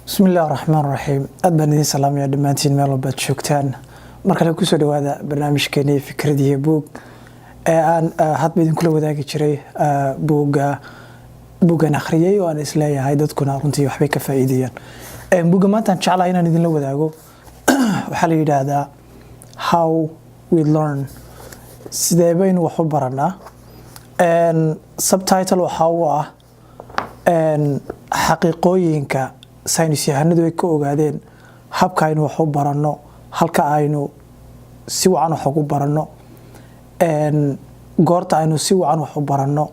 بسم الله الرحمن الرحيم أدبني سلام يا دمانتين ميلو باتشوكتان مركل كوسو دوادا برنامج كيني فكردي بوق أن هاد بيدن كل وداقي جري بوغا نخريي وأنا إسلاي هاي دادكونا رنتي وحبي كفايديا بوغا ما تان شعلا هنا ندين لو وداقو وحالي دادا how we learn سيدايبين وحو برنا subtitle وحاوا xaqiiqooyinka saynis yahanadu ay ka ogaadeen habka aynu wax u baranno halka aynu si wacan wax ugu baranno goorta aynu si wacan wax u baranno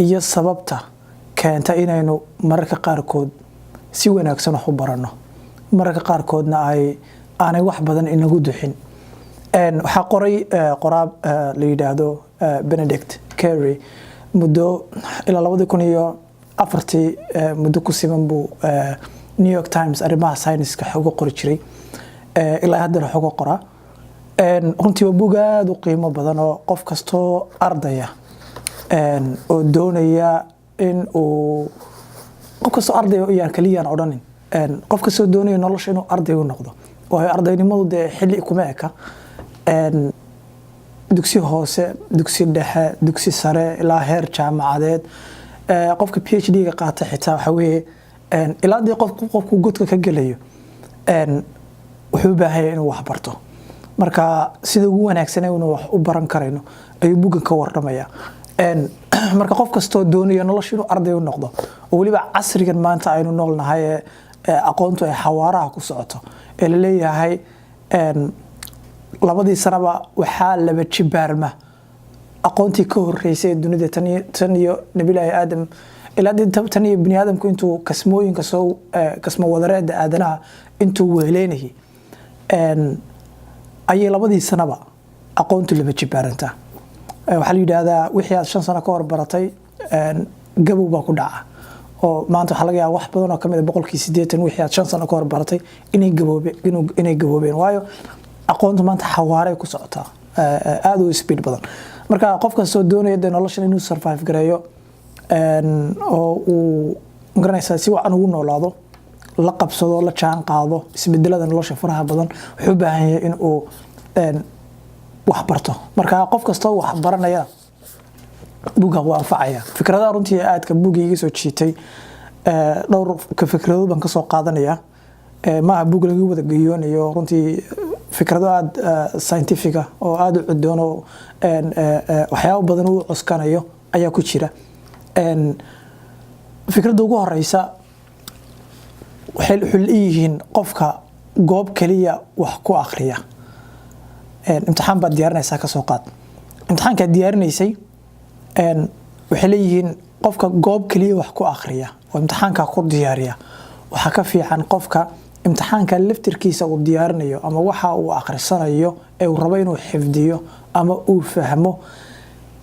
iyo sababta keenta inaynu mararka qaarkood si wanaagsan wax u baranno mararka qaarkoodna aanay wax badan inagu duxin waxa qoray qoraab la yiraahdo Benedict Carey muddo ila 2004 muddo ku siman buu New York Times arrimaha sayniska xogo qori jiray ilaa hadda xogo qora runtii waa buug aad u qiimo badan oo qof kasto ardaya oo doonaya in uu qof kasto arday oo yar kaliya aan odhanin qof kasto doonaya nolosha inuu arday u noqdo oo ardaynimadu xilli kuma eka dugsi hoose dugsi dhexe dugsi sare ilaa heer jaamacadeed qofka PhD ga qaata xitaa waxa weeye ilaa dii qofku godka ka galayo wuxuu baahay inuu wax barto marka sida ugu wanaagsan ee inuu wax u baran karayno ayuu buugan ka warramaya marka qof kasto doonayo nolosha inuu arday u noqdo oo waliba casrigan maanta aynu noolnahay aqoontu ay xawaaraha ku socoto ee la leeyahay labadii sanaba waxa laba jibaarma aqoontii ka horeysay dunida tan iyo nabilaahi aadam ilaa tan iyo bini aadamku intuu kasmooyinka soo kasmo wadareeda aadanaha intuu weeleenahay ayay labadii sanaba aqoontu laba jibaaranta waxa la yiraahdaa wixii aad 5 sano ka hor baratay gabow baa ku dhaca oo maanta waxa laga yaabaa wax badan oo kamid ah 80% wixii aad 5 sano ka hor baratay inay gaboobeen waayo aqoontu maanta xawaare ku socotaa aad u speed badan marka qof kasto doonaya nolosha inuu survive gareeyo oo uu garanaysa si wacan ugu noolaado la qabsado la jaan qaado isbedelada nolosha faraha badan wuxuu baahan yahay in uu wax barto marka qof kasto wax baranaya buuga waa anfacaya fikradaha runtii aadka buuga iga soo jiitay dhowr ka fikrado baan ka soo qaadanaya ma buuga lagu wada geeyoonayo runtii fikrado aad scientific oo aad u cudoono waxyaabo badan uu cuskanayo ayaa ku jira fikrada ugu horeysa waxay leeyihiin qofka goob kaliya wax ku akhriya imtixaan baad diyaarinaysaa ka soo qaad imtixaanka diyaarinaysay waxay leeyihiin qofka goob kaliya wax ku akhriya oo imtixaanka ku diyaariya waxa ka fiican qofka imtixaanka laftirkiisa uu diyaarinayo ama waxa uu akhrisanayo ee uu rabo inuu xifdiyo ama uu fahmo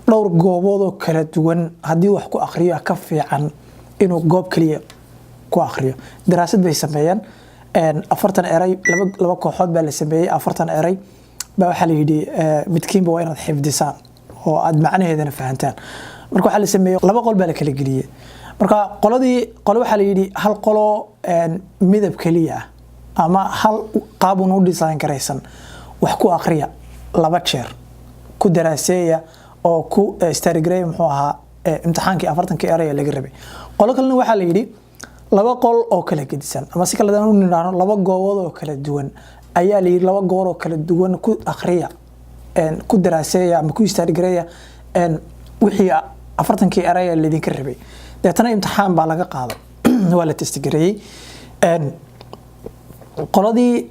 dhowr goobood oo kala duwan hadii wax ku akhriyo ka fiican inuu goob kaliya ku akhriyo daraasad bay sameeyeen 40 eray laba kooxood baa la sameeyay 40 eray baa waxa la yiri midkiinba waa inaad xifdisaan oo aad macnaheedana fahantaan marka waxa la sameeyay laba qol baa la kala geliyay marka qolo waxa la yiri hal qolo midab kaliya ama hal qaab uu design karaysan wax ku akhriya laba jeer ku daraaseeya oo ku starigray muxuu ahaa imtixaankii 40 eray laga rabay qolo kalena waxa la yiri laba qol oo kala gedisan ama si kala daan u niraano laba goobood oo kala duwan ayaa la yiri laba goor oo kala duwan ku akhriya ku daraaseeya ama ku starigray wixii 40 eray la idin ka rabay deetana imtixaan baa laga qaaday waa la test gareeyay qoladii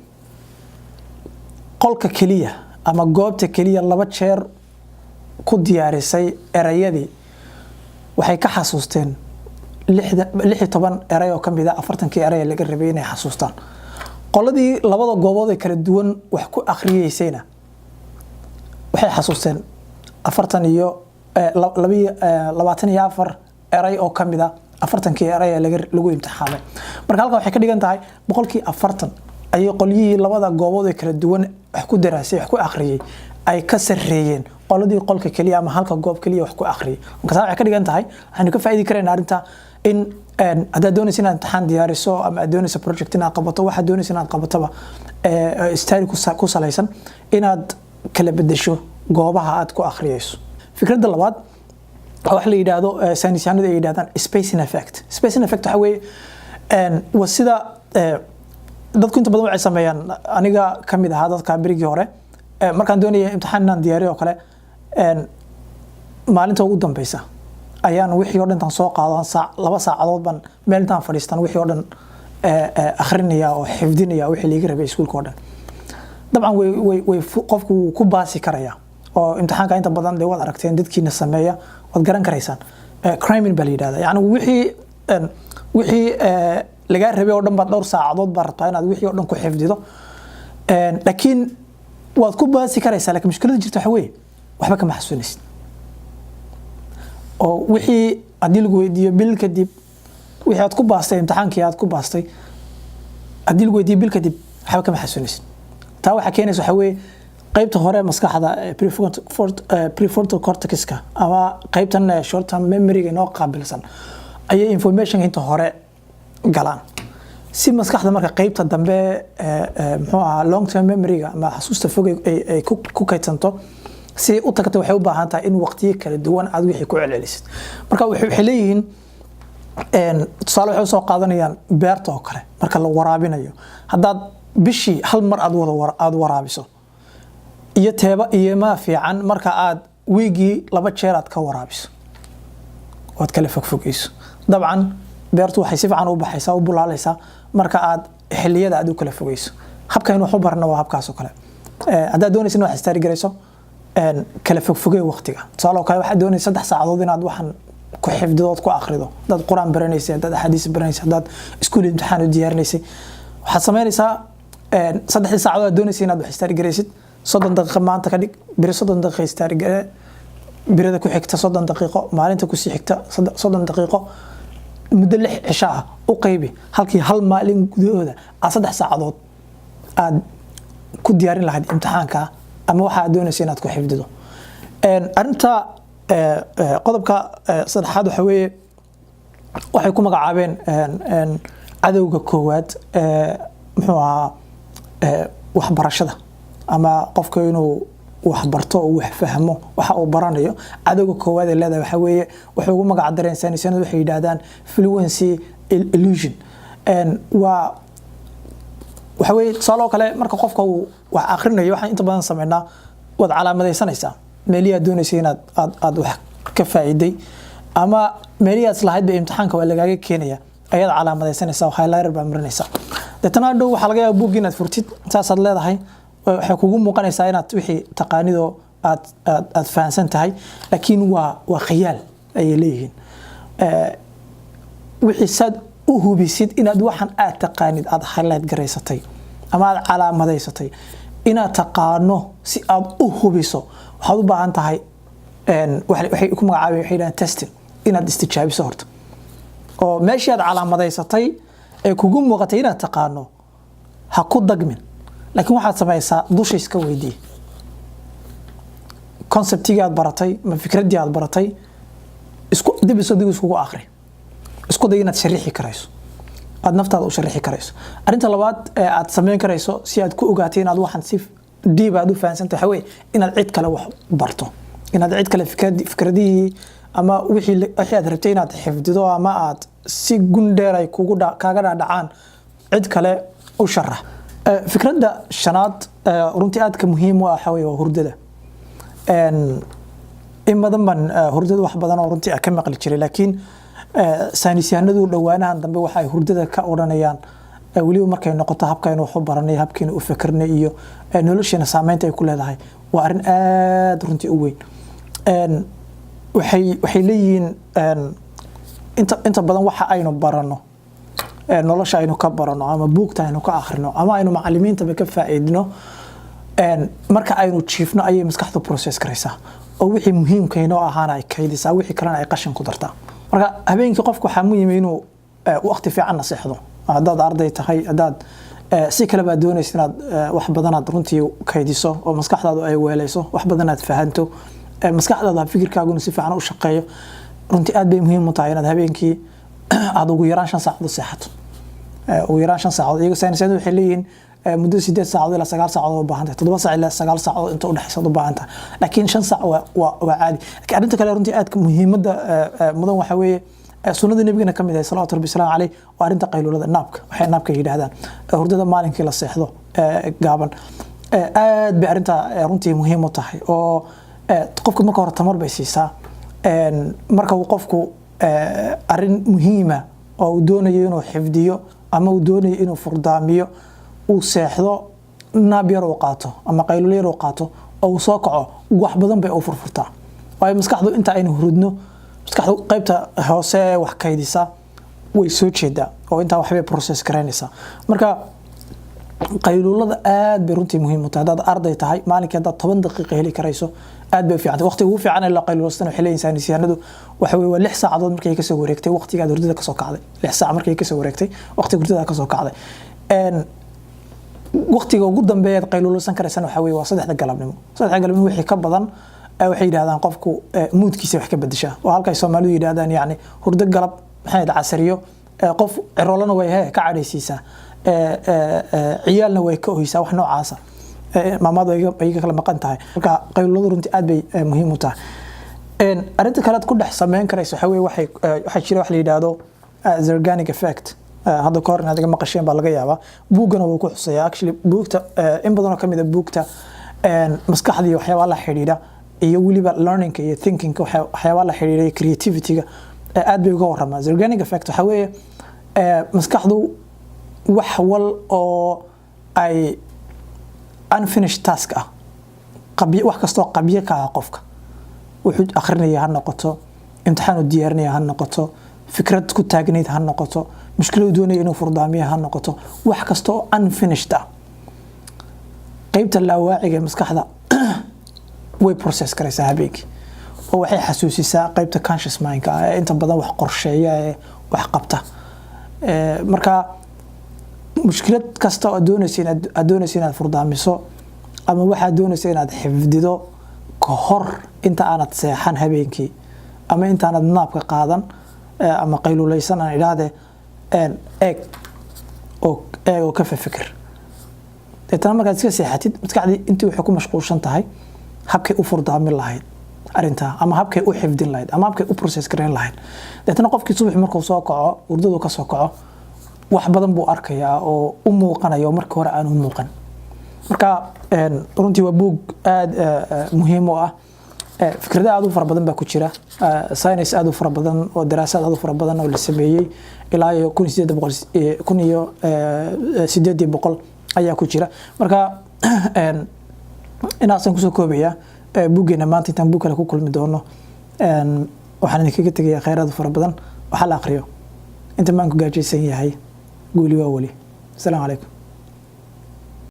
qolka kaliya ama goobta kaliya laba jeer ku diyaarisay erayadii waxay ka xasuusteen 16 eray oo kamid ah 40 eray laga rabay inay xasuustaan qoladii labada goobood ee kala duwan wax ku akhriyeysayna waxay xasuusteen 40 iyo 24 eray oo kamid ah 40 eray lagu imtixaamay marka halka waxay ka dhigan tahay 40% ay qolyihii labada goobood ee kala duwan wax ku daraasay wax ku akhriyay ay ka sareeyeen qoladii qolka kaliya ama halka goob kaliya wax ku akhriyay marka waxay ka dhigan tahay waxaan ka faa'iidi kareynaa arinta in haddaad doonaysa inaad imtixaan diyaariso ama aad doonaysa project inaad qabato waxaad doonaysa inaad qabataba study ku salaysan inaad kala bedesho goobaha aad ku akhriyayso fikradda labaad wax la yiraahdo saynisyahanadu ay yiraahdaan spacing effect waxa weeye waa sida dadku inta badan waxay sameeyaan aniga kamid ahaa dadka berigii hore markaan doonayay imtixaan inaan diyaariyo oo kale maalinta ugu dambeysa ayaan wixii oo dhan tan soo qaado laba saacadood ban meel intaan fadhiistan wixii oo dhan akhrinaya oo xifdinaya wixii laga rabay iskuulka oo dhan dabcan way qofku ku baasi karaya oo imtixaanka inta badan wad aragteen dadkiina sameeya wad garan karaysaan crime baa la yiraahdaa yani wixii laga rabay oo dhan baad dhowr saacadood baad rabtaa inaad wixii oo dhan ku xifdido laakiin waad ku baasi karaysaa laakiin mushkiladda jirta waxa weeye waxba kama xasuusinaysid oo wixii haddii lagu weydiiyo bil kadib wixii aad ku baastay imtixaankii aad ku baastay haddii lagu weydiiyo bil kadib waxba kama xasuusinaysid taa waxaa keenaysa waxa weeye qaybta hore maskaxda prefrontal cortex-ka ama qaybtan short term memory-ga inoo qaabilsan ayay information inta hore galaan si maskaxda marka qaybta dambe muxuu ahaa long term memory-ga ama xasuusta fog ay ku kaydsanto si u tagto waxay u baahan tahay in waqtiyo kala duwan aad wixii ku celcelisid marka waxay leeyihiin tusaale waxay soo qaadanayaan beerta oo kale marka la waraabinayo haddaad bishii hal mar aad waraabiso iyo teeba iyo ma fiican marka aad wiigii laba jeer aad ka waraabiso waad kala fogfogayso dabcan beertu waxay si fiican u baxaysaa u bulaalaysaa marka aad xilliyada aad u kala fogayso habkan wax u barna waa habkaas oo kale haddaad doonaysid inaad istaari garayso kala fogfogay waqtiga tusaale kale waxaad doonaysaa 3 saacadood inaad waxan ku xifdidood ku akhrido dad quraan baranaysid dad xadiis baranaysid dad iskuul imtixaan u diyaarinaysay waxaad sameynaysaa 3 saacadood aad doonaysid inaad wax istaari garaysid 30 daqiiqo maanta ka dhig bir 30 daqiiqo istaari gare birada ku xigta 30 daqiiqo maalinta ku sii xigta 30 daqiiqo muddo 6 cisho ah u qaybi halkii hal maalin gudahooda 3 saacadood aad ku diyaarin lahayd imtixaanka ama waxa aad doonaysid inaad ku xifdido arinta qodobka saddexaad waxa weeye waxay ku magacaabeen cadawga koowaad muxuu ahaa waxbarashada ama qofka inuu wax barto oo wax fahmo waxa uu baranayo cadawga koowaad ee leedahay waxa weeye waxay ugu magac dareen saynisyahannadu waxay yiraahdaan fluency illusion waxa weeye tusaale kale marka qofka uu wax akhrinayo waxaan inta badan sameynaa wad calaamadaysanaysaa meeliya doonaysa inaad aad wax ka faa'iiday ama meeliyaas lahayd bay imtixaanka waa lagaaga keenaya ayad calaamadaysanaysaa highlighter baa marinaysaa dadana dhow waxa laga yaabaa buug inaad furtid intaasaad leedahay waxay kugu muuqanaysaa inaad wixii taqaanido aad fahansan tahay laakiin waa khiyaal ay leeyihiin wixii sad u hubisid inaad waxan aad taqaanid aad highlight garaysatay ama aad calaamadaysatay inaad taqaano si aad u hubiso waxaad u baahan tahay waxay ku magacaabeen waxay yiraahdaan testing inaad istijaabiso horta oo meeshii aad calaamadaysatay ee kugu muuqatay inaad taqaano ha ku dagmin laakiin waxaad samaysaa dusha iska weydii conceptiga aad baratay ma fikradii aad baratay isku dib isku akhri isku day inaad sharixi karayso aad naftaada u sharixi karayso arinta labaad aad sameyn karayso si aad ku ogaato inaad waxan si diib aad u fahansantahay way inaad cid kale wax barto inaad cid kale fikradii ama wixii aad rabtay inaad xifdido ama aad si gundheer ay kaaga dhacaan cid kale u sharax fikradda shanaad runtii aad ka muhiim u ah waxa weeye hurdada in badan ban hurdada wax badan oo runtii ka maqli jiray laakiin saynisyahanadu dhawaanahan dambe waxa ay hurdada ka oranayaan waliba markay noqoto habkaynu wax u baranay habkaynu u fikirnay iyo nolosheena saameynta ay ku leedahay waa arin aad runtii u weyn waxay leeyihiin inta badan waxa aynu barano nolosha aynu ka barano ama buugta aynu ka akhrino ama aynu macallimiinta ka faa'iidino marka aynu jiifno ayay maskaxdu process karaysaa oo wixii muhiimka inoo ahaana ay kaydisaa wixii kalena ay qashin ku dartaa marka habeenkii qofku waxa muhiim inuu waqti fiican naseexdo hadaad arday tahay hadaad si kale baad doonaysid inaad wax badan aad runtii kaydiso oo maskaxdaadu ay weelayso wax badan aad fahanto maskaxdaada fikirkaagu si fiican u shaqeeyo runtii aad bay muhiim u tahay inaad habeenkii aad ugu yaraan 5 saacadood seexato ugu yaraan 5 saacadood iyaga saynisyadu waxay leeyihiin muddo 8 saacadood ilaa 9 saacadood u baahan tahay 7 saac ilaa 9 saacadood inta u dhaxaysa u baahan tahay laakiin 5 saac waa caadi laakiin arinta kale runtii aad muhiimada mudan waxa weeye sunnada nabigana kamid ah salaatu rabbi salaam alayhi waa arinta qaylulada naabka waxay naabka yiraahdaan hurdada maalinkii la seexdo gaaban aad bay arinta runtii muhiim u tahay oo qofka marka hore tamar bay siisaa marka uu qofku arin muhiima oo uu doonayo inuu xifdiyo ama uu doonayo inuu furdaamiyo uu seexdo naab yar uu qaato ama qaylul yar uu qaato oo uu soo kaco wax badan bay u furfurtaa waayo maskaxdu inta aynu hurudno maskaxdu qaybta hoose wax kaydisa way soo jeedaa oo inta wax bay process gareynaysaa marka qaylulada aad bay runtii muhiim u tahay dad arday tahay maalinkii dad 10 daqiiqo heli karayso aad bay fiican waqtiga ugu fiican ee la qaylulastan waxay leeyihiin saynisyahannadu waxa weeye 6 saacadood markay ka soo wareegtay waqtiga hurdada ka soo kacday 6 saac markay ka soo wareegtay waqtiga hurdada ka soo kacday waqtiga ugu dambeeya qaylulasan karaysan waxa weeye waa 3 galabnimo 3 galabnimo wixii ka badan waxay yiraahdaan qofku moodkiisa wax ka bedesha oo halkay Soomaalidu yiraahdaan yaani hurdo galab maxay casariyo qof cirolana way ka cadhaysiisaa ciyaalna way ka oysaa wax noocaasa maamadu ay kala maqan tahay marka qayluladu runtii aad bay muhiim u tahay arinta kale ku dhex sameyn karayso waxa weeye waxa jira wax la yiraahdo Zeigarnik effect hada koor inaad iga maqasheen baa laga yaabaa buugana wuu ku xusayaa actually buugta in badan oo kamid ah buugta maskaxdii waxyaabo la xiriira iyo waliba learning iyo thinking waxyaabo la xiriira creativity-ga aad bay uga waramaa Zeigarnik effect waxa weeye maskaxdu wax wal oo ay unfinished task ah wax kasto qabiye ka qofka wuxuu akhrinaya ha noqoto imtixaan u diyaarinaya ha noqoto fikrad ku taagneed ha noqoto mushkilad doonaya inuu furdaamiyo ha noqoto wax kasto unfinished ah qaybta lawaaciga maskaxda way process karaysaa habeenkii oo waxay xasuusisaa qaybta conscious mind-ka inta badan wax qorsheeya wax qabta marka mushkilad kasta oo doonaysa inaad furdaamiso ama waxa doonaysa inaad xifdido ka hor inta aanad seexan habeenkii ama inta aanad naabka qaadan ama qaylulaysan aan iraade eeg oo ka fikir tan markaad iska seexatid maskaxdii intii waxay ku mashquulsan tahay habkay u furdaamin lahayd arinta ama habkay u xifdin lahayd ama habkay u process gareyn lahayd dadna qofkii subax markuu soo kaco hurdadu ka soo kaco wax badan buu arkayaa oo u muuqanayo markii hore aan u muuqan marka runtii waa buug aad muhiim u ah fikrada aad u fara badan baa ku jira science aad u fara badan oo daraasad aad u fara badan oo la sameeyay ilaa 1800 ayaa ku jira marka inaasan ku soo koobaya buuggeena maanta intaan buug kale ku kulmi doono waxaan idinkaga tegayaa khayraad fara badan waxa la akhriyo inta maan ku gaajaysan yahay قولي وولي السلام عليكم